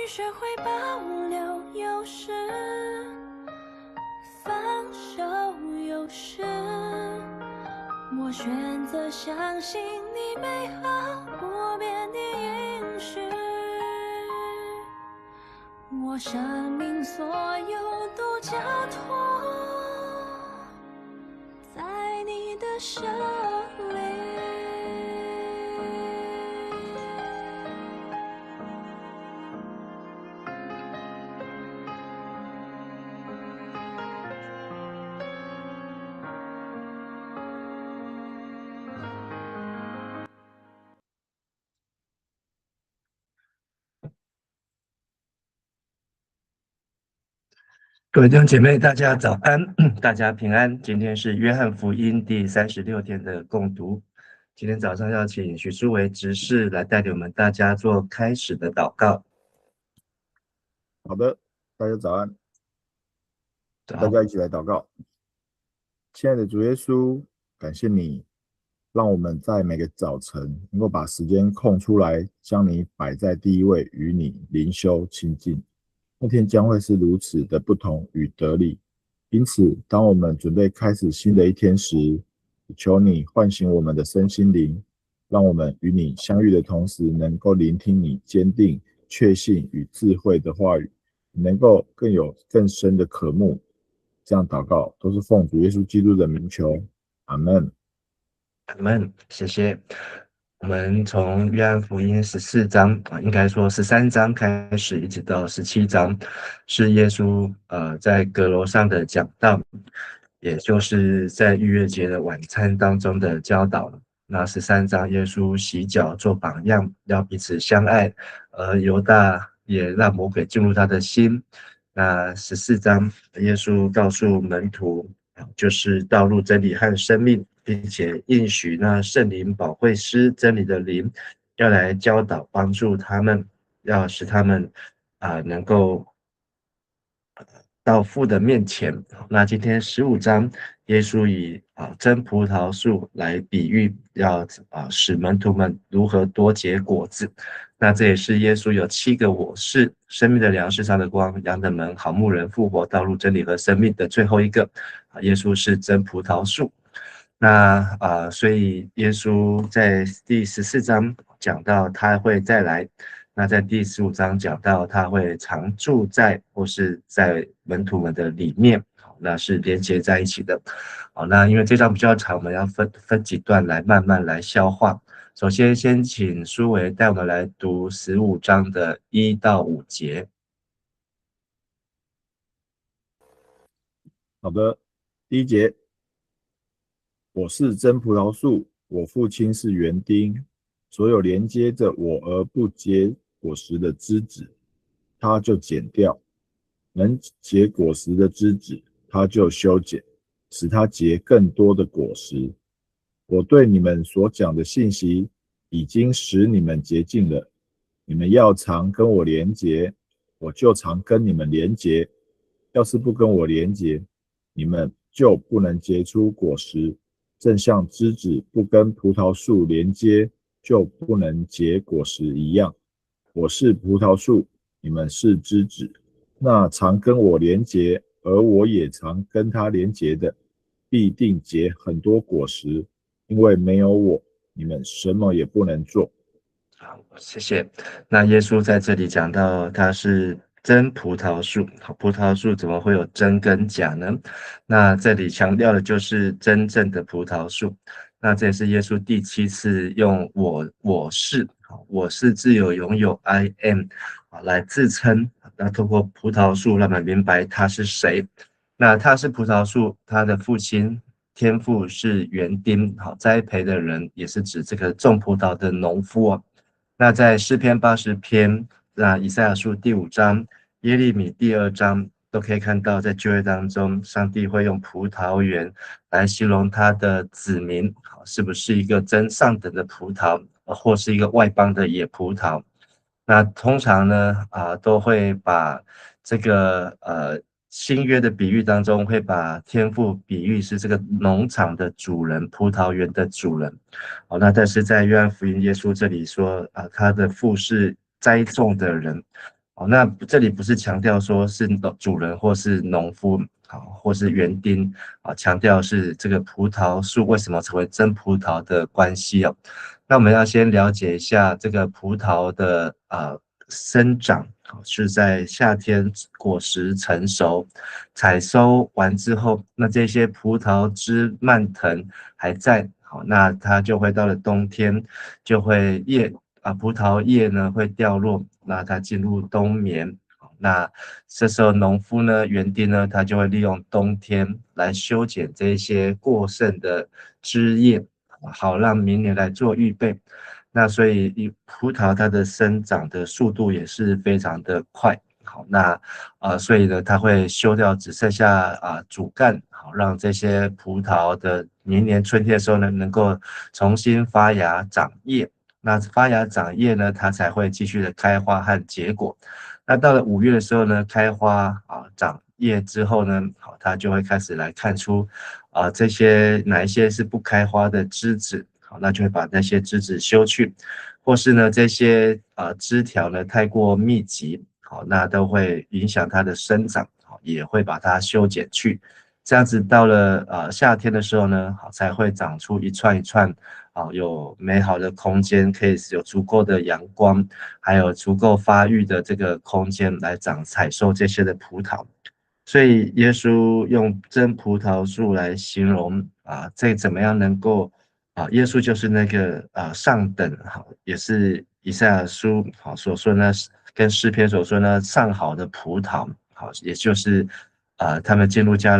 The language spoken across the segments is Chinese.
学会保留，有时放手，有时我选择相信你美好不变的应许。我生命所有都交托在你的手里。各位弟兄姐妹，大家早安，大家平安。今天是约翰福音第36天的共读。今天早上要请许书维执事来带领我们大家做开始的祷告。好的，大家早安，大好，家一起来祷告。亲爱的主耶稣，感谢你让我们在每个早晨能够把时间空出来，将你摆在第一位，与你灵修亲近。那天将会是如此的不同与得力。因此，当我们准备开始新的一天时，求你唤醒我们的身心灵，让我们与你相遇的同时，能够聆听你坚定、确信与智慧的话语，能够更深的渴慕。这样祷告都是奉主耶稣基督的名求，阿们。阿们，谢谢。我们从约翰福音14章应该说13章开始，一直到17章，是耶稣在阁楼上的讲道，也就是在逾越节的晚餐当中的教导。那13章，耶稣洗脚做榜样，要彼此相爱，而犹大也让魔鬼进入他的心。那14章，耶稣告诉门徒，就是道路、真理和生命，并且应许那圣灵保惠师真理的灵，要来教导帮助他们，要使他们能够到父的面前。那今天15章，耶稣以真葡萄树来比喻，要使门徒们如何多结果子。那这也是耶稣有7个我是：生命的粮，世上的光，羊的门，好牧人，复活，道路，真理和生命的最后一个。耶稣是真葡萄树。那所以耶稣在第14章讲到他会再来，那在第15章讲到他会常住在或是在门徒们的里面，那是连接在一起的。好，那因为这章比较长，我们要分几段来慢慢来消化。首先，先请书维带我们来读15章的1到5节。好的，第一节，我是真葡萄树，我父亲是园丁，所有连接着我而不结果实的枝子，他就剪掉；能结果实的枝子，他就修剪，使它结更多的果实。我对你们所讲的信息，已经使你们洁净了。你们要常跟我连结，我就常跟你们连结。要是不跟我连结，你们就不能结出果实。正像枝子不跟葡萄树连接，就不能结果实一样。我是葡萄树，你们是枝子。那常跟我连结，而我也常跟他连结的，必定结很多果实。因为没有我，你们什么也不能做。好，谢谢。那耶稣在这里讲到他是真葡萄树，葡萄树怎么会有真跟假呢？那这里强调的就是真正的葡萄树。那这也是耶稣第7次用我是，我是自有拥有 I am 来自称。那透过葡萄树让我们明白他是谁。那他是葡萄树，他的父亲天父是园丁，栽培的人也是指这个种葡萄的农夫。那在诗篇80篇，那以赛亚书第5章、耶利米第2章，都可以看到，在旧约当中，上帝会用葡萄园来形容他的子民，是不是一个真上等的葡萄，或是一个外邦的野葡萄。那通常呢，都会把这个新约的比喻当中，会把天父比喻是这个农场的主人，葡萄园的主人。那但是在约翰福音，耶稣这里说，他的父是栽种的人。那这里不是强调说是主人或是农夫，或是园丁，强调是这个葡萄树为什么成为真葡萄的关系哦。那我们要先了解一下这个葡萄的生长，是在夏天果实成熟，采收完之后，那这些葡萄枝蔓藤还在，那它就会到了冬天，就会葡萄叶呢会掉落，那它进入冬眠。那这时候农夫呢，园丁呢，他就会利用冬天来修剪这些过剩的枝叶，好让明年来做预备。那所以葡萄它的生长的速度也是非常的快。好，那所以呢，它会修掉只剩下主干，好让这些葡萄的明年春天的时候呢，能够重新发芽长叶。那发芽长叶呢，它才会继续的开花和结果。那到了5月的时候呢，开花长叶之后呢，好，它就会开始来看出这些哪一些是不开花的枝子，好，那就会把那些枝子修去，或是呢这些枝条呢太过密集，好，那都会影响它的生长，好，也会把它修剪去。这样子到了夏天的时候呢，好才会长出一串一串有美好的空间，可以有足够的阳光，还有足够发育的这个空间来采收这些的葡萄。所以耶稣用真葡萄树来形容这怎么样能够耶稣就是那个上等也是以赛亚书所说呢，跟诗篇所说呢上好的葡萄，也就是他们进入迦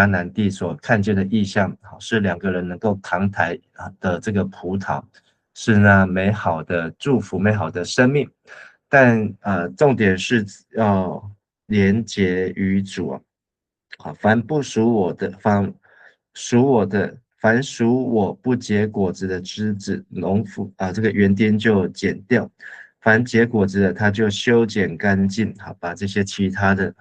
南地所看见的意象，是2个人能够扛抬的这个葡萄，是那美好的祝福、美好的生命。但重点是要连结于主凡不属我的，凡属我不结果子的枝子，农夫这个园丁就剪掉；凡结果子的，他就修剪干净，把这些其他的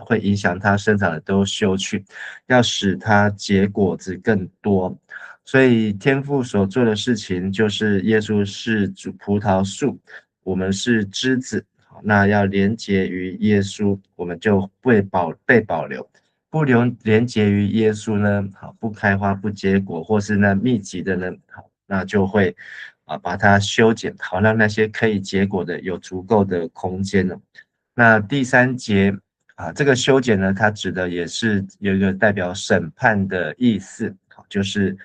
会影响它生长的都修去，要使它结果子更多。所以天父所做的事情，就是耶稣是葡萄树，我们是枝子，那要连结于耶稣，我们就被保留。不连结于耶稣呢，不开花不结果，或是那密集的呢，那就会把它修剪，好让那些可以结果的有足够的空间了。那第3节这个修剪呢，它指的也是有一个代表审判的意思，就是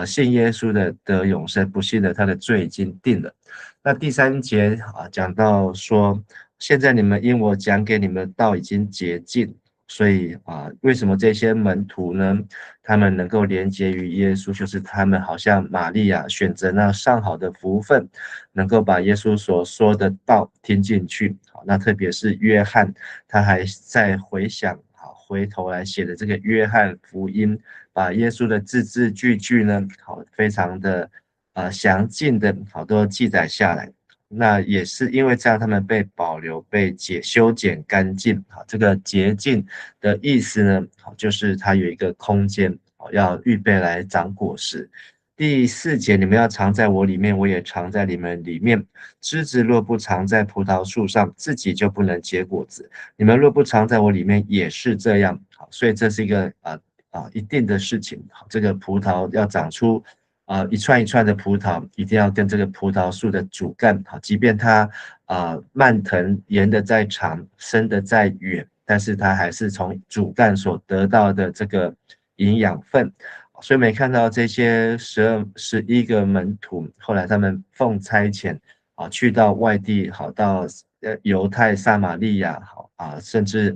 信耶稣的得永生，不信的他的罪已经定了。那第3节讲到说，现在你们因我讲给你们的道已经洁净，所以为什么这些门徒呢，他们能够连结于耶稣，就是他们好像玛利亚选择那上好的福分，能够把耶稣所说的道听进去。那特别是约翰，他还在回头来写的这个约翰福音，把耶稣的字字句句呢，非常的详尽的都记载下来。那也是因为这样，他们被保留、被修剪干净。这个洁净的意思呢，就是它有一个空间，要预备来长果实。第4节，你们要藏在我里面，我也藏在你们里面。枝子若不藏在葡萄树上，自己就不能结果子。你们若不藏在我里面，也是这样。所以这是一个一定的事情。这个葡萄要长出一串一串的葡萄，一定要跟这个葡萄树的主干即便它蔓藤延的再长，伸的再远，但是它还是从主干所得到的这个营养分。所以没看到这些11个门徒，后来他们奉差遣去到外地，到犹太、撒玛利亚，甚至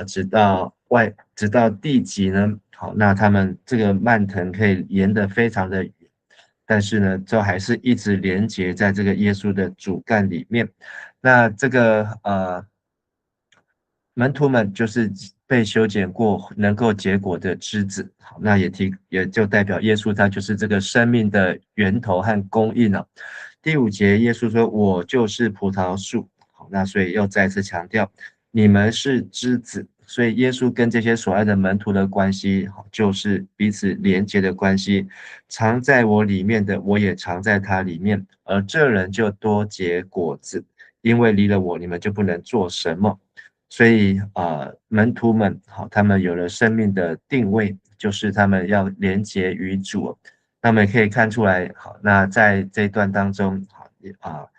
直到地极呢，那他们这个蔓藤可以延得非常的远，但是呢，就还是一直连结在这个耶稣的主干里面。那这个门徒们就是被修剪过能够结果的枝子，好，那也就代表耶稣他就是这个生命的源头和供应了。第5节，耶稣说：“我就是葡萄树。”好，那所以又再次强调，你们是枝子。所以耶稣跟这些所爱的门徒的关系，就是彼此连结的关系。藏在我里面的，我也藏在他里面，而这人就多结果子。因为离了我，你们就不能做什么。所以门徒们好，他们有了生命的定位，就是他们要连结于主。那么也可以看出来，好，那在这一段当中，好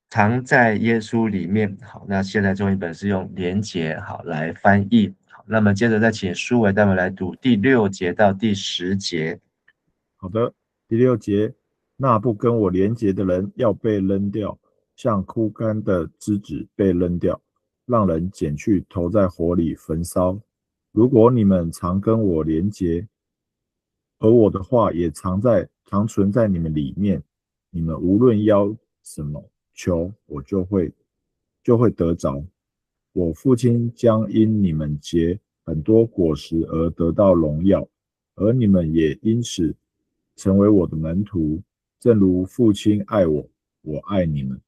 藏在耶稣里面。好，那现在中译本是用连结好来翻译。好，那么接着再请书维带我们来读第6节到第10节。好的，第6节，那不跟我连结的人要被扔掉，像枯干的枝子被扔掉，让人捡去投在火里焚烧。如果你们常跟我连结，而我的话也常存在你们里面，你们无论要什么求，我就会得着。我父亲将因你们结很多果实而得到荣耀，而你们也因此成为我的门徒。正如父亲爱我，我爱你们。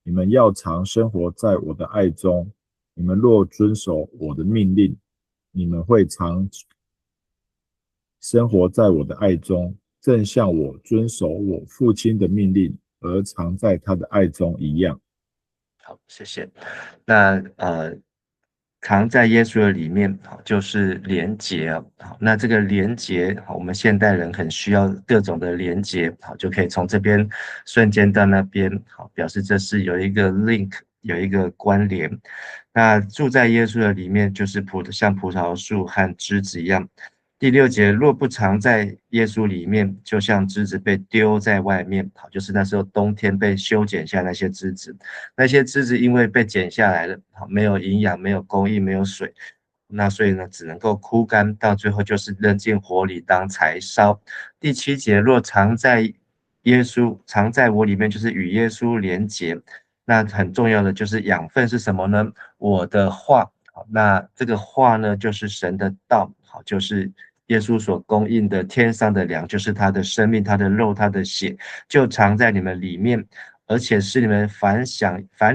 你们要常生活在我的爱中。你们若遵守我的命令，你们会常生活在我的爱中，正像我遵守我父亲的命令而常在他的爱中一样。好，谢谢。那藏在耶稣的里面，好，就是连结啊。好，那这个连结，好，我们现代人很需要各种的连结，好，就可以从这边瞬间到那边，好，表示这是有一个 link， 有一个关联。那住在耶稣的里面，就是像葡萄树和枝子一样。第6节，若不藏在耶稣里面，就像枝子被丢在外面，好，就是那时候冬天被修剪下那些枝子，那些枝子因为被剪下来了，好，没有营养，没有供应，没有水，那所以呢，只能够枯干，到最后就是扔进火里当柴烧。第7节，若藏在我里面，就是与耶稣连结。那很重要的就是养分是什么呢？我的话，好，那这个话呢，就是神的道，好，就是耶稣所供应的天上的粮，就是他的生命，他的肉，他的血，就藏在你们里面，而且是你们凡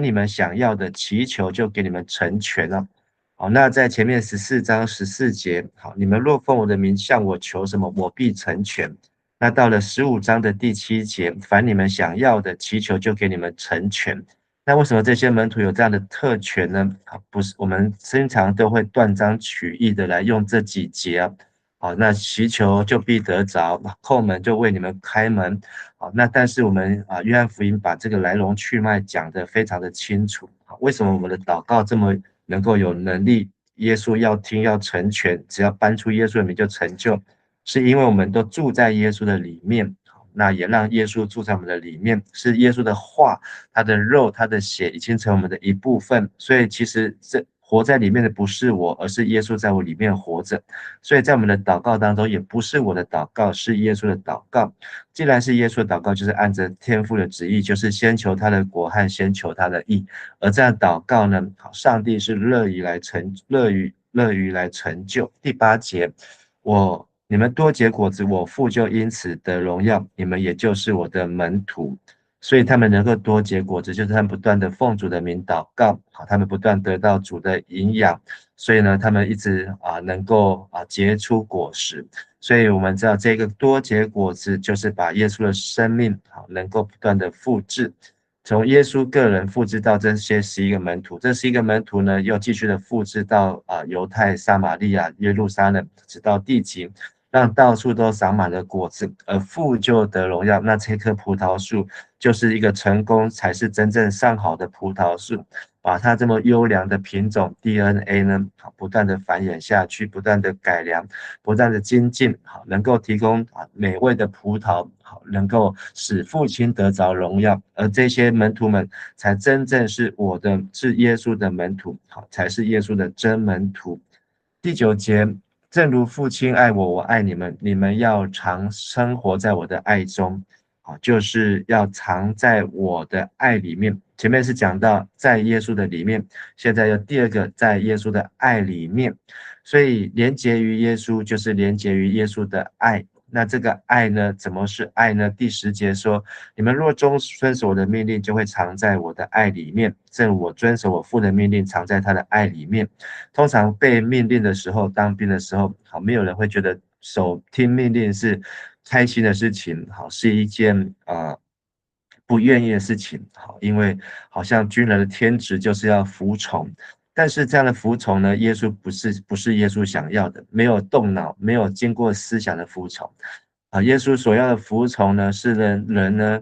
你们想要的祈求，就给你们成全了。好，那在前面14章14节，好，你们若奉我的名向我求什么，我必成全。那到了15章的第7节，凡你们想要的祈求，就给你们成全。那为什么这些门徒有这样的特权呢？不是我们经常都会断章取义的来用这几节啊。好，那祈求就必得着，叩门就为你们开门。好，那但是我们约翰福音把这个来龙去脉讲得非常的清楚。为什么我们的祷告这么能够有能力？耶稣要听要成全，只要搬出耶稣的名就成就，是因为我们都住在耶稣的里面。那也让耶稣住在我们的里面，是耶稣的话，他的肉，他的血已经成为我们的一部分。所以其实这活在里面的不是我，而是耶稣在我里面活着。所以在我们的祷告当中，也不是我的祷告，是耶稣的祷告。既然是耶稣的祷告，就是按着天父的旨意，就是先求他的国和先求他的义。而这样祷告呢，上帝是乐于来成就。第8节，你们多结果子，我父就因此得荣耀，你们也就是我的门徒。所以他们能够多结果子，就是他们不断的奉主的名祷告，好，他们不断得到主的营养，所以呢，他们一直能够结出果实。所以我们知道这个多结果子，就是把耶稣的生命好能够不断的复制，从耶稣个人复制到这些11个门徒，这11个门徒呢，又继续的复制到犹太、撒玛利亚、耶路撒冷，直到地极。让到处都长满了果子，而父就得荣耀。那这棵葡萄树就是一个成功，才是真正上好的葡萄树，把它这么优良的品种 DNA 呢，不断的繁衍下去，不断的改良，不断的精进，能够提供美味的葡萄，能够使父亲得着荣耀。而这些门徒们才真正是耶稣的门徒，才是耶稣的真门徒。第9节，正如父亲爱我，我爱你们，你们要常生活在我的爱中，就是要藏在我的爱里面。前面是讲到在耶稣的里面，现在有第2个在耶稣的爱里面，所以连结于耶稣就是连结于耶稣的爱。那这个爱呢，怎么是爱呢？第10节说，你们若遵守我的命令，就会藏在我的爱里面，正如我遵守我父的命令，藏在他的爱里面。通常被命令的时候，当兵的时候，没有人会觉得听命令是开心的事情，是一件不愿意的事情。好，因为好像军人的天职就是要服从，但是这样的服从呢，耶稣不是耶稣想要的，没有动脑，没有经过思想的服从。耶稣所要的服从呢，是人呢，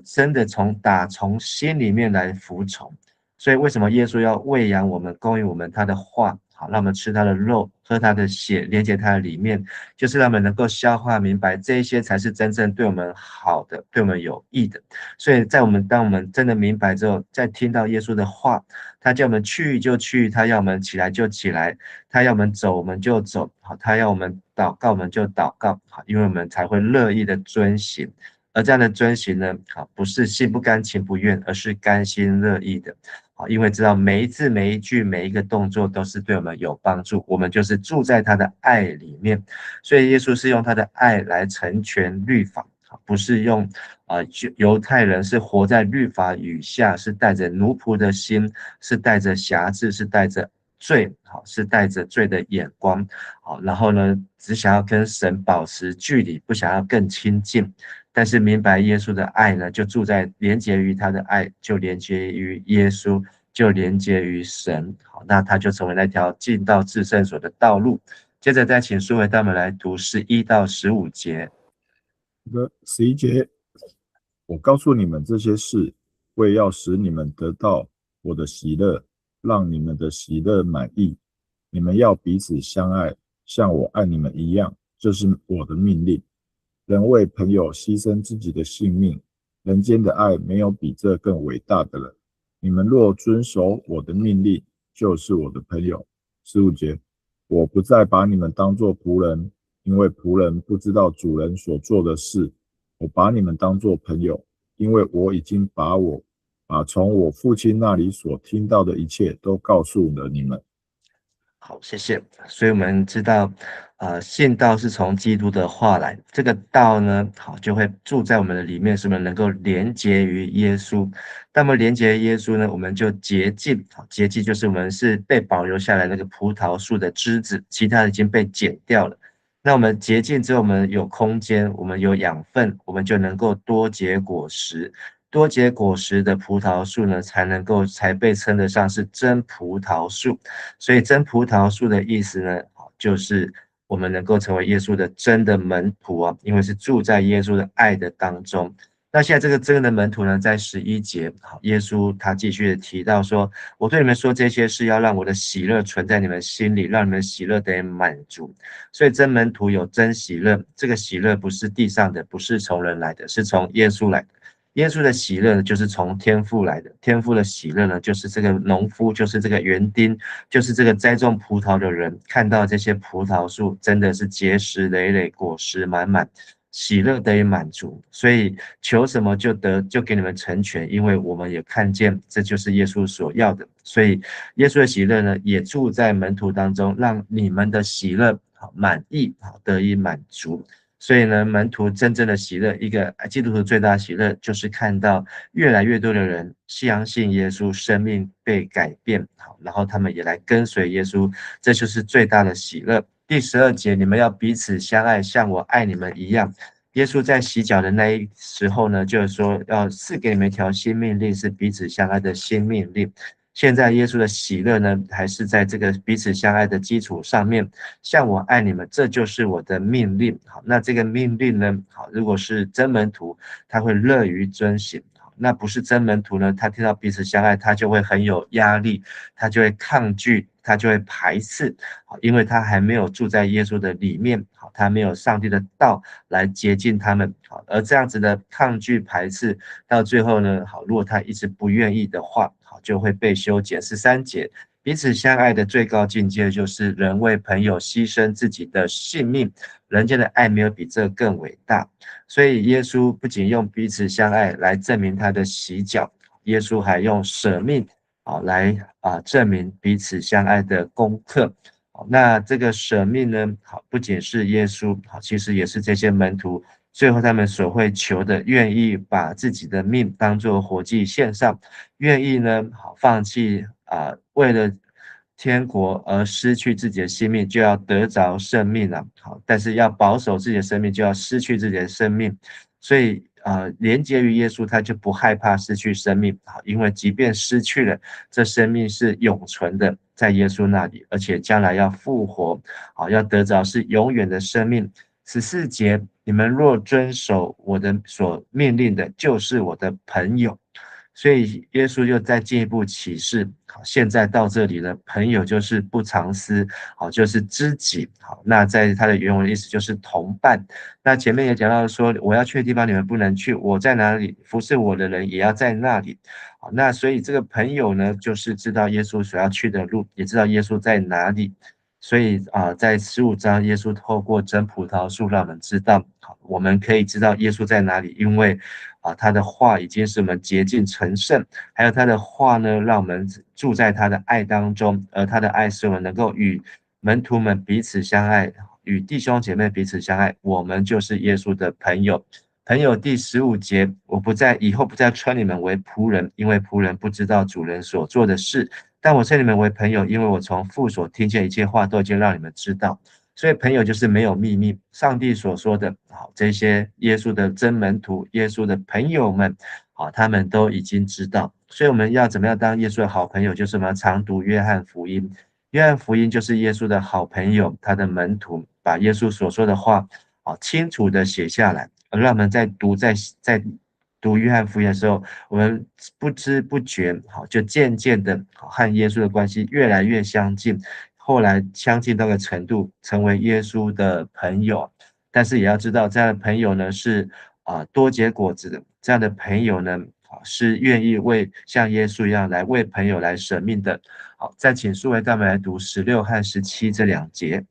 真的从心里面来服从。所以为什么耶稣要喂养我们，供应我们他的话，好，让我们吃他的肉，喝他的血，连接他的里面，就是让我们能够消化明白，这一些才是真正对我们好的，对我们有益的。所以当我们真的明白之后，再听到耶稣的话，他叫我们去就去，他要我们起来就起来，他要我们走我们就走，好，他要我们祷告我们就祷告，好，因为我们才会乐意的遵行。而这样的遵行呢，不是心不甘情不愿，而是甘心乐意的。好，因为知道每一字每一句每一个动作都是对我们有帮助，我们就是住在他的爱里面。所以耶稣是用他的爱来成全律法，不是用犹太人是活在律法以下，是带着奴仆的心，是带着辖制，是带着罪，是带着罪的眼光，然后呢，只想要跟神保持距离，不想要更亲近。但是明白耶稣的爱呢，就住在连结于他的爱，就连结于耶稣，就连结于神。好，那他就成为那条进到至圣所的道路。接着再请书回带我们来读11到15节。11节，我告诉你们这些事，为要使你们得到我的喜乐，让你们的喜乐满意。你们要彼此相爱，像我爱你们一样，这是我的命令。人为朋友牺牲自己的性命，人间的爱没有比这更伟大的了。你们若遵守我的命令，就是我的朋友。15节，我不再把你们当作仆人，因为仆人不知道主人所做的事。我把你们当作朋友，因为我已经把从我父亲那里所听到的一切都告诉了你们。好，谢谢。所以我们知道，信道是从基督的话来，这个道呢，好就会住在我们的里面，使我们能够连结于耶稣。那么连结耶稣呢，我们就洁净。洁净就是我们是被保留下来那个葡萄树的枝子，其他的已经被剪掉了。那我们洁净之后，我们有空间，我们有养分，我们就能够多结果实。多结果实的葡萄树呢，才被称得上是真葡萄树。所以真葡萄树的意思呢，就是我们能够成为耶稣的真的门徒啊，因为是住在耶稣的爱的当中。那现在这个真的门徒呢，在11节，耶稣他继续提到说，我对你们说这些是要让我的喜乐存在你们心里，让你们喜乐得满足。所以真门徒有真喜乐，这个喜乐不是地上的，不是从人来的，是从耶稣来的。耶稣的喜乐呢，就是从天父来的。天父的喜乐呢，就是这个农夫，就是这个园丁，就是这个栽种葡萄的人，看到这些葡萄树真的是结实累累，果实满满，喜乐得以满足。所以求什么就给你们成全，因为我们也看见这就是耶稣所要的。所以耶稣的喜乐呢，也住在门徒当中，让你们的喜乐满意，得以满足。所以呢，门徒真正的喜乐，一个基督徒最大的喜乐，就是看到越来越多的人相信耶稣，生命被改变，然后他们也来跟随耶稣，这就是最大的喜乐。第12节，你们要彼此相爱，像我爱你们一样。耶稣在洗脚的那时候呢，就是说要赐给你们一条新命令，是彼此相爱的新命令。现在耶稣的喜乐呢，还是在这个彼此相爱的基础上面，像我爱你们，这就是我的命令。好，那这个命令呢，好，如果是真门徒，他会乐于遵行。那不是真门徒呢，他听到彼此相爱，他就会很有压力，他就会抗拒，他就会排斥，因为他还没有住在耶稣的里面，他没有上帝的道来接近他们。而这样子的抗拒排斥，到最后呢，如果他一直不愿意的话，就会被修剪。13节，彼此相爱的最高境界就是人为朋友牺牲自己的性命，人间的爱没有比这更伟大。所以耶稣不仅用彼此相爱来证明他的洗脚，耶稣还用舍命来证明彼此相爱的功课。那这个舍命呢，不仅是耶稣，其实也是这些门徒最后他们所会求的，愿意把自己的命当作活祭献上，愿意呢放弃为了天国而失去自己的性命，就要得着生命了。但是要保守自己的生命，就要失去自己的生命。所以连接于耶稣，他就不害怕失去生命，因为即便失去了，这生命是永存的，在耶稣那里，而且将来要复活，要得着是永远的生命。14节，你们若遵守我的所命令的，就是我的朋友。所以耶稣就再进一步启示，现在到这里了，朋友就是不藏私，就是知己。那在他的原文的意思就是同伴。那前面也讲到说，我要去的地方你们不能去，我在哪里，服侍我的人也要在那里。那所以这个朋友呢，就是知道耶稣所要去的路，也知道耶稣在哪里。所以在15章，耶稣透过真葡萄树让我们知道，我们可以知道耶稣在哪里，因为他的话已经使我们洁净成圣，还有他的话呢，让我们住在他的爱当中，而他的爱使我们能够与门徒们彼此相爱，与弟兄姐妹彼此相爱，我们就是耶稣的朋友。朋友第15节，我以后不再称你们为仆人，因为仆人不知道主人所做的事，但我称你们为朋友，因为我从父所听见一切话都已经让你们知道。所以朋友就是没有秘密，上帝所说的这些耶稣的真门徒，耶稣的朋友们，他们都已经知道。所以我们要怎么样当耶稣的好朋友，就是我们要常读约翰福音。约翰福音就是耶稣的好朋友，他的门徒把耶稣所说的话清楚的写下来，而让我们在读约翰福音的时候，我们不知不觉就渐渐的和耶稣的关系越来越相近，后来相近到个程度，成为耶稣的朋友。但是也要知道，这样的朋友呢是多结果子的，这样的朋友呢是愿意像耶稣一样来为朋友来舍命的。好，再请数位带我们来读16和17这2节。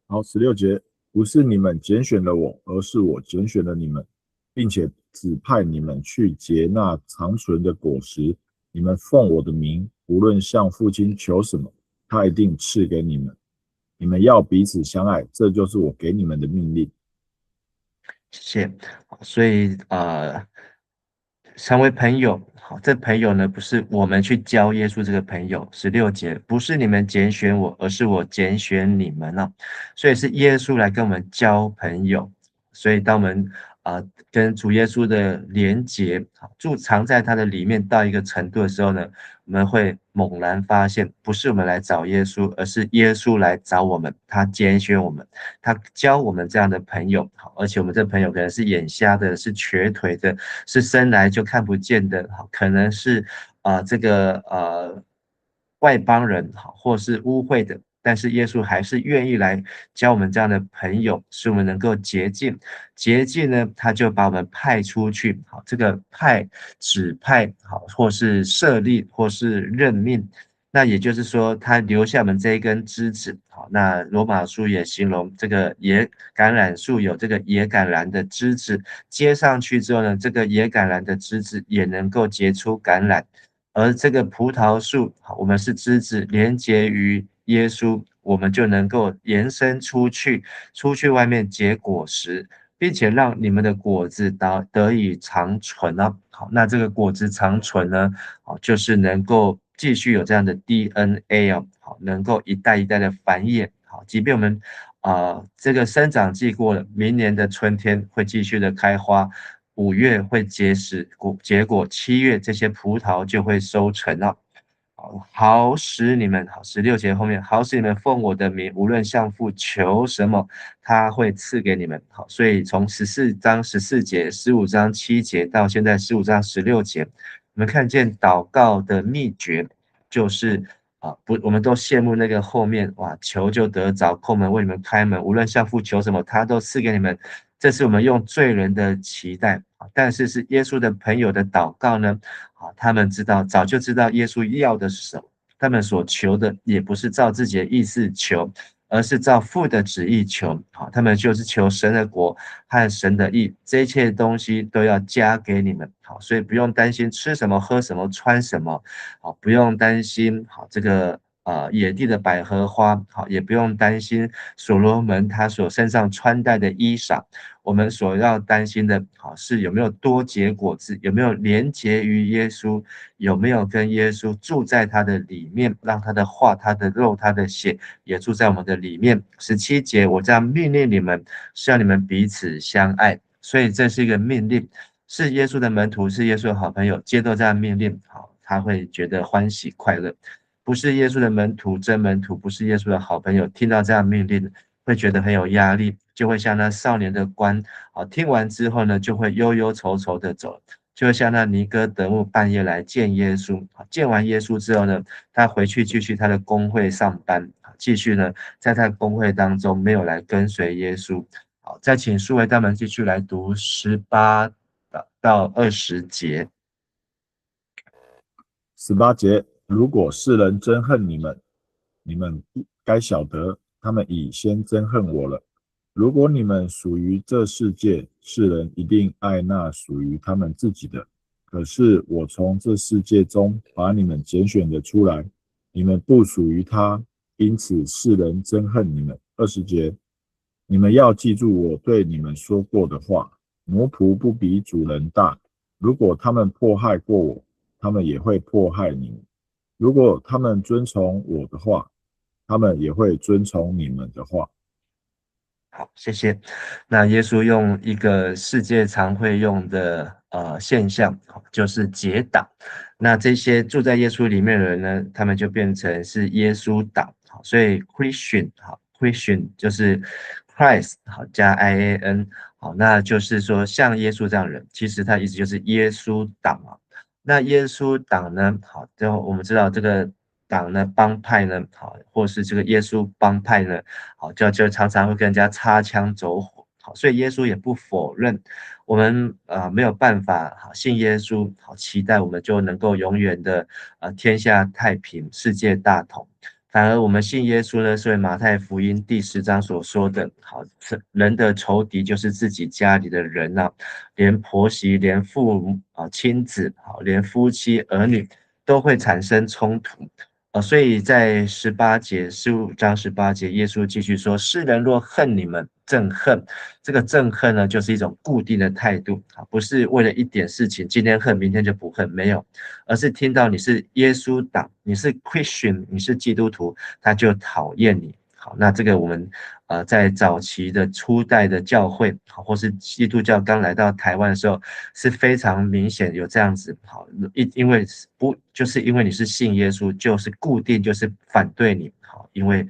好，16节，不是你们拣选了我，而是我拣选了你们，并且指派你们去结那长存的果实。你们奉我的名，无论向父亲求什么，他一定赐给你们。你们要彼此相爱，这就是我给你们的命令。谢谢。所以成为朋友，这朋友呢不是我们去交耶稣这个朋友。16节，不是你们拣选我，而是我拣选你们了。所以是耶稣来跟我们交朋友。所以当我们跟主耶稣的连结住藏在他的里面到一个程度的时候呢，我们会猛然发现，不是我们来找耶稣，而是耶稣来找我们，他拣选我们，他教我们这样的朋友。而且我们这朋友可能是眼瞎的，是瘸腿的，是生来就看不见的，可能是外邦人，或是污秽的，但是耶稣还是愿意来教我们这样的朋友，使我们能够洁净。洁净呢，他就把我们派出去。这个指派，或是设立，或是任命。那也就是说，他留下我们这一根枝子。那罗马书也形容这个野橄榄树有这个野橄榄的枝子，接上去之后呢，这个野橄榄的枝子也能够结出橄榄。而这个葡萄树，我们是枝子，连结于耶稣，我们就能够延伸出去外面结果实，并且让你们的果子得以长存。好，那这个果子长存呢，就是能够继续有这样的 DNA 好，能够一代一代的繁衍。好，即便我们这个生长季过了，明年的春天会继续的开花，5月会结果，7月这些葡萄就会收成了。好使你们，16节后面，好使你们奉我的名，无论向父求什么，他会赐给你们。好，所以从14章14节、15章7节到现在15章16节，我们看见祷告的秘诀就是我们都羡慕那个后面，哇，求就得着，叩门为你们开门，无论向父求什么，他都赐给你们。这是我们用罪人的期待，但是耶稣的朋友的祷告呢？他们早就知道耶稣要的是什么，他们所求的也不是照自己的意思求，而是照父的旨意求。他们就是求神的国和神的义，这一切东西都要加给你们。所以不用担心吃什么、喝什么、穿什么，不用担心这个野地的百合花，也不用担心所罗门他所身上穿戴的衣裳。我们所要担心的是有没有多结果子，有没有连结于耶稣，有没有跟耶稣住在他的里面，让他的话、他的肉、他的血也住在我们的里面。17节，我这样命令你们，是要你们彼此相爱。所以这是一个命令，是耶稣的门徒，是耶稣的好朋友，接受这样的命令，好，他会觉得欢喜快乐。不是耶稣的门徒，真门徒，不是耶稣的好朋友，听到这样的命令，会觉得很有压力，就会像那少年的官，好，听完之后呢，就会忧忧愁愁的走。就会像那尼哥德慕半夜来见耶稣，见完耶稣之后呢，他回去继续他的公会上班，继续呢，在他的公会当中没有来跟随耶稣。好，再请数位大们继续来读18到20节。18节，如果世人憎恨你们，你们该晓得，他们已先憎恨我了。如果你们属于这世界，世人一定爱那属于他们自己的。可是我从这世界中把你们拣选了出来，你们不属于他，因此世人憎恨你们。20节，你们要记住我对你们说过的话，奴仆不比主人大。如果他们迫害过我，他们也会迫害你们。如果他们遵从我的话，他们也会遵从你们的话。好，谢谢。那耶稣用一个世界常会用的现象，就是结党。那这些住在耶稣里面的人呢，他们就变成是耶稣党。好，所以 Christian 就是 Christ 好加 IAN 好，那就是说像耶稣这样的人，其实他意思就是耶稣党啊。那耶稣党呢，好，就我们知道这个党呢，帮派呢，好，或是这个耶稣帮派呢，好，就常常会跟人家擦枪走火，好，所以耶稣也不否认我们没有办法好信耶稣，好期待我们就能够永远的天下太平，世界大同。反而我们信耶稣呢，是为马太福音第10章所说的，好，人的仇敌就是自己家里的人啊，连婆媳、连父母亲子，好，连夫妻儿女都会产生冲突。所以在15章18节，耶稣继续说：世人若恨你们，憎恨，这个憎恨呢，就是一种固定的态度，不是为了一点事情，今天恨，明天就不恨，没有，而是听到你是耶稣党，你是 Christian， 你是基督徒，他就讨厌你。好，那这个我们在早期的初代的教会，或是基督教刚来到台湾的时候，是非常明显有这样子。好，因为就是因为你是信耶稣，就是固定就是反对你。好，因为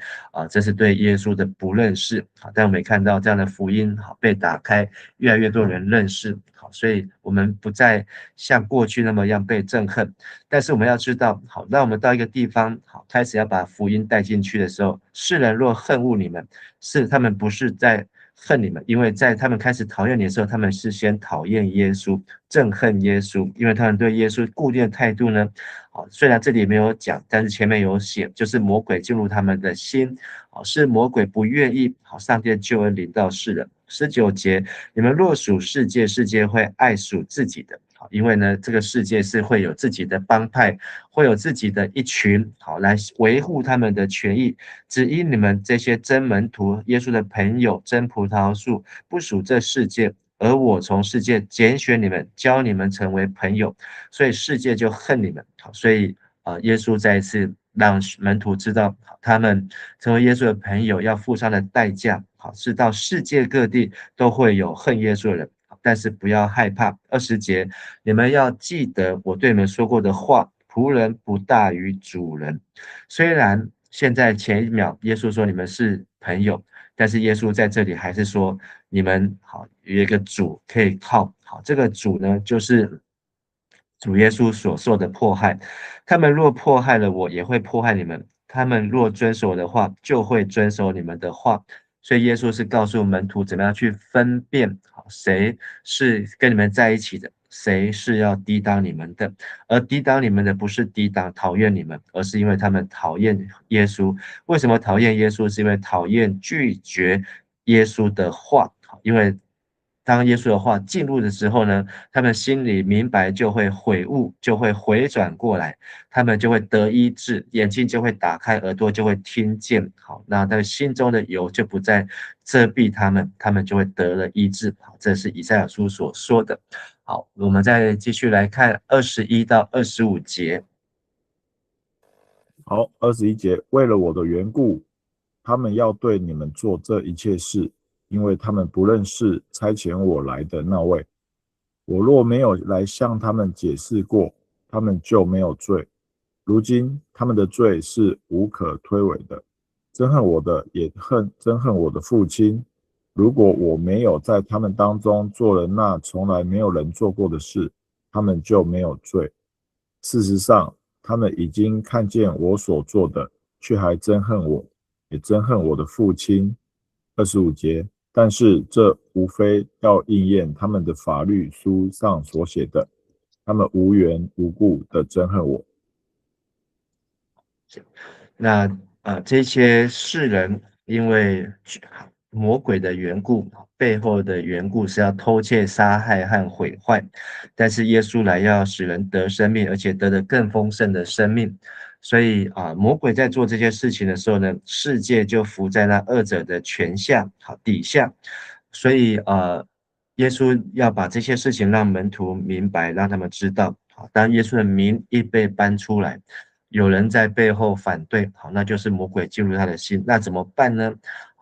这是对耶稣的不认识。好，但我们也看到这样的福音好被打开，越来越多人认识。好，所以我们不再像过去那么样被憎恨。但是我们要知道，好，当我们到一个地方，好，开始要把福音带进去的时候，世人若恨恶你们，是他们不是在恨你们，因为在他们开始讨厌你的时候，他们是先讨厌耶稣，憎恨耶稣，因为他们对耶稣固定的态度呢，好，虽然这里没有讲，但是前面有写，就是魔鬼进入他们的心，好，是魔鬼不愿意好上帝的救恩临到世人。19节，你们若属世界，世界会爱属自己的。好，因为呢，这个世界是会有自己的帮派，会有自己的一群，好来维护他们的权益。只因你们这些真门徒、耶稣的朋友、真葡萄树，不属这世界，而我从世界拣选你们，教你们成为朋友，所以世界就恨你们。好，所以耶稣再一次让门徒知道，他们成为耶稣的朋友要付上的代价，好，是到世界各地都会有恨耶稣的人。但是不要害怕。20节，你们要记得我对你们说过的话，仆人不大于主人。虽然现在前一秒耶稣说你们是朋友，但是耶稣在这里还是说你们好有一个主可以靠。好，这个主呢，就是主耶稣所受的迫害。他们若迫害了我，也会迫害你们；他们若遵守我的话，就会遵守你们的话。所以耶稣是告诉门徒怎么样去分辨，谁是跟你们在一起的，谁是要抵挡你们的。而抵挡你们的不是抵挡讨厌你们，而是因为他们讨厌耶稣。为什么讨厌耶稣？是因为讨厌拒绝耶稣的话。因为当耶稣的话进入的时候呢，他们心里明白，就会悔悟，就会回转过来，他们就会得医治，眼睛就会打开，耳朵就会听见。好，那他们心中的油就不再遮蔽他们，他们就会得了医治。好，这是以赛亚书所说的。好，我们再继续来看21到25节。好，21节，为了我的缘故，他们要对你们做这一切事，因为他们不认识差遣我来的那位。我若没有来向他们解释过，他们就没有罪。如今他们的罪是无可推诿的，憎恨我的也憎恨我的父亲。如果我没有在他们当中做了那从来没有人做过的事，他们就没有罪。事实上，他们已经看见我所做的，却还憎恨我，也憎恨我的父亲。25节，但是这无非要应验他们的法律书上所写的，他们无缘无故的憎恨我。那这些世人因为魔鬼的缘故，背后的缘故是要偷窃、杀害和毁坏，但是耶稣来要使人得生命，而且得的更丰盛的生命。所以魔鬼在做这些事情的时候呢，世界就伏在那恶者的权下底下。所以耶稣要把这些事情让门徒明白，让他们知道。当耶稣的名一被搬出来，有人在背后反对，那就是魔鬼进入他的心，那怎么办呢？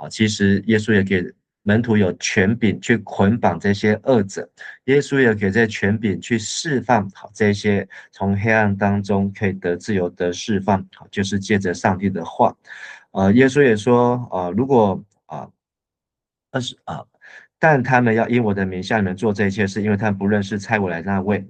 其实耶稣也给门徒有权柄去捆绑这些恶者，耶稣也给这权柄去释放这些从黑暗当中可以得自由得释放，就是借着上帝的话。耶稣也说，如果但他们要因我的名向你们做这一切事，因为他们不认识差我来那位。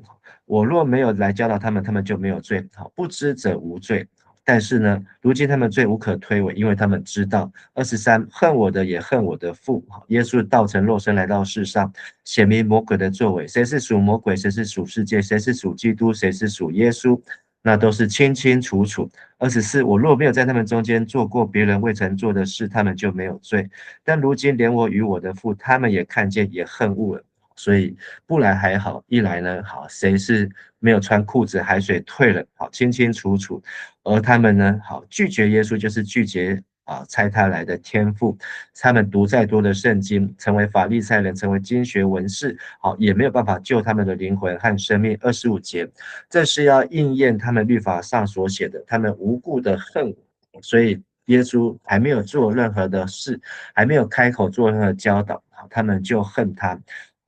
我若没有来教导他们，他们就没有罪。不知者无罪。但是呢，如今他们罪无可推诿，因为他们知道。23，恨我的也恨我的父。耶稣道成肉身来到世上，显明魔鬼的作为。谁是属魔鬼，谁是属世界，谁是属基督，谁是属耶稣，那都是清清楚楚。24，我若没有在他们中间做过别人未曾做的事，他们就没有罪。但如今连我与我的父，他们也看见，也恨恶了。所以不来还好，一来呢，谁是没有穿裤子，海水退了，清清楚楚。而他们呢，拒绝耶稣，就是拒绝差他来的天父。他们读再多的圣经，成为法利赛人，成为经学文士，也没有办法救他们的灵魂和生命。25节，这是要应验他们律法上所写的，他们无故的恨我。所以耶稣还没有做任何的事，还没有开口做任何教导，他们就恨他。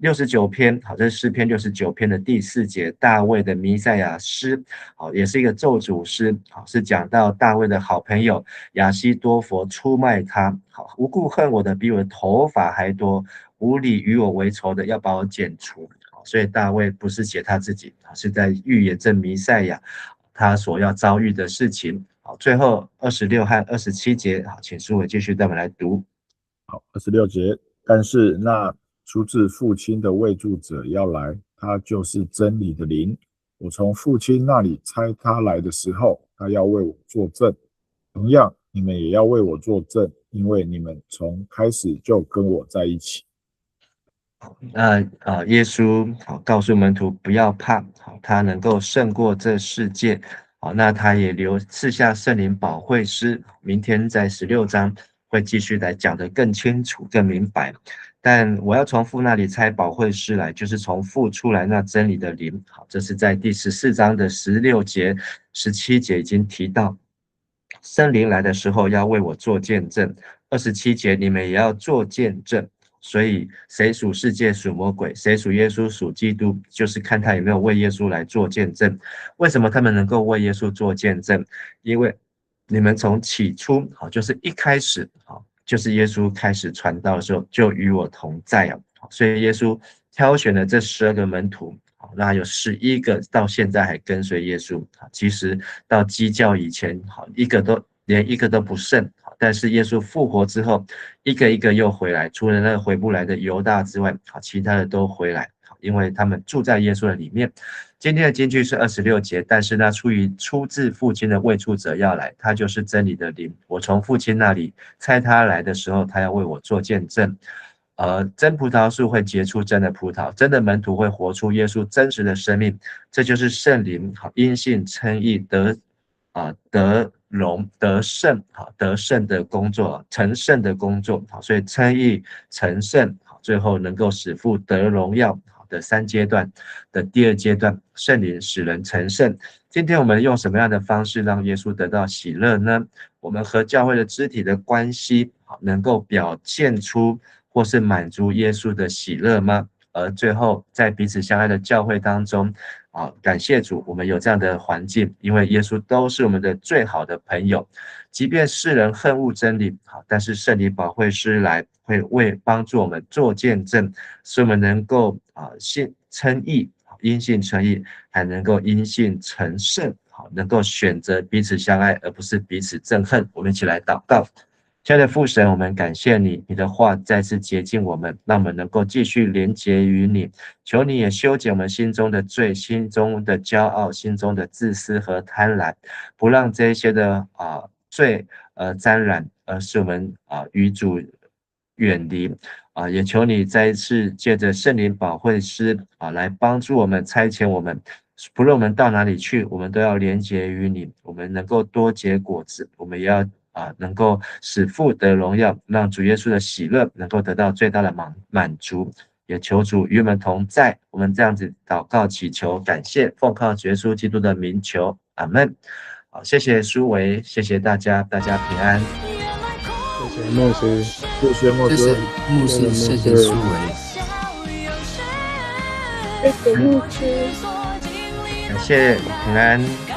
69篇，这是诗篇69篇的第4节，大卫的弥赛亚诗，也是一个咒诅诗，是讲到大卫的好朋友亚希多弗出卖他，无故恨我的比我的头发还多，无理与我为仇的要把我剪除。所以大卫不是写他自己，是在预言这弥赛亚他所要遭遇的事情。最后26和27节，请书伟继续带我们来读。好，26节，但是那出自父亲的慰助者要来，他就是真理的灵。我从父亲那里差他来的时候，他要为我作证。同样，你们也要为我作证，因为你们从开始就跟我在一起。耶稣告诉门徒不要怕，他能够胜过这世界。那他也赐下圣灵保惠师，明天在16章会继续来讲得更清楚、更明白。但我要从父那里差保惠师来，就是从父出来那真理的灵。这是在第14章的16节、17节已经提到，圣灵来的时候要为我做见证。27节你们也要做见证。所以谁属世界属魔鬼，谁属耶稣属基督，就是看他有没有为耶稣来做见证。为什么他们能够为耶稣做见证？因为你们从起初就是一开始就是耶稣开始传道的时候就与我同在所以耶稣挑选了这12个门徒，那有11个到现在还跟随耶稣。其实到基教以前连一个都不剩，但是耶稣复活之后，一个一个又回来，除了那个回不来的犹大之外，其他的都回来，因为他们住在耶稣的里面。今天的金句是26节，但是那出自父亲的慰助者要来，他就是真理的灵。我从父亲那里差他来的时候，他要为我做见证。真葡萄树会结出真的葡萄，真的门徒会活出耶稣真实的生命，这就是圣灵因信称义得荣得胜得胜的工作，成圣的工作。所以称义成圣，最后能够使父得荣耀的3阶段的第2阶段，圣灵使人成圣。今天我们用什么样的方式让耶稣得到喜乐呢？我们和教会的肢体的关系能够表现出或是满足耶稣的喜乐吗？而最后在彼此相爱的教会当中，感谢主，我们有这样的环境，因为耶稣都是我们的最好的朋友。即便世人恨恶真理，但是圣灵保惠师来会为帮助我们做见证，使我们能够信称义，因信称义，还能够因信成圣，能够选择彼此相爱，而不是彼此憎恨。我们一起来祷告。亲爱的父神，我们感谢你，你的话再次洁净我们，让我们能够继续连结于你。求你也修剪我们心中的罪、心中的骄傲、心中的自私和贪婪，不让这些的罪沾染，而使我们与主远离。也求你再一次借着圣灵保惠师来帮助我们、差遣我们，不论我们到哪里去，我们都要连结于你，我们能够多结果子，我们也要能够使父得荣耀，让主耶稣的喜乐能够得到最大的满足。也求主与我们同在，我们这样子祷告祈求，感谢，奉靠主耶稣基督的名求，阿们。好，谢谢苏维，谢谢大家，大家平安。谢谢牧师，谢谢牧师，牧师，谢谢苏维，谢谢牧师，感谢平安。